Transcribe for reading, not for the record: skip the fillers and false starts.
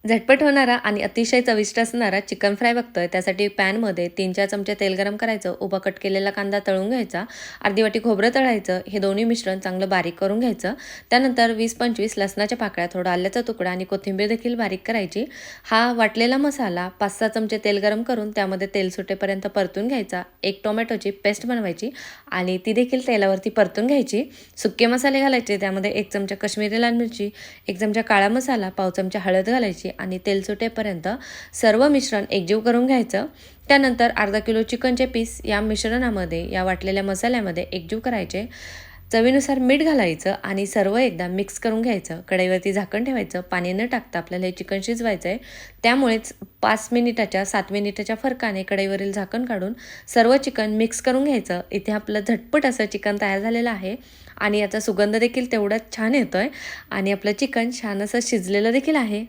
झटपट होणारा आणि अतिशय चविष्ट असणारा चिकन फ्राय बघतोय. त्यासाठी पॅनमध्ये 3-4 चमचे तेल गरम करायचं. उभा कट केलेला कांदा तळून घ्यायचा. अर्धी वाटी खोबरं तळायचं. हे दोन्ही मिश्रण चांगलं बारीक करून घ्यायचं. त्यानंतर 20-25 लसणाच्या पाकळ्या, थोडा आल्याचा तुकडा आणि कोथिंबीर देखील बारीक करायची. हा वाटलेला मसाला 5-6 चमचे तेल गरम करून त्यामध्ये तेल सुटेपर्यंत परतून घ्यायचा. एक टोमॅटोची पेस्ट बनवायची आणि ती देखील तेलावरती परतून घ्यायची. सुके मसाले घालायचे. त्यामध्ये 1 चमचा काश्मीरी लाल मिरची, 1 चमचा काळा मसाला, पाव चमचा हळद घालायची आणि तेल सुटेपर्यंत सर्व मिश्रण एकजीव करून घ्यायचं. त्यानंतर अर्धा किलो चिकनचे पीस या मिश्रणामध्ये, या वाटलेल्या मसाल्यामध्ये एकजीव करायचे. चवीनुसार मीठ घालायचं आणि सर्व एकदा मिक्स करून घ्यायचं. कढईवरती झाकण ठेवायचं. पाणी न टाकता आपल्याला हे चिकन शिजवायचं आहे. त्यामुळेच 5 मिनिटाच्या 7 मिनिटाच्या फरकाने कढईवरील झाकण काढून सर्व चिकन मिक्स करून घ्यायचं. इथे आपलं झटपट असं चिकन तयार झालेलं आहे आणि याचा सुगंध देखील तेवढाच छान येतोय आणि आपलं चिकन छान असं शिजलेलं देखील आहे.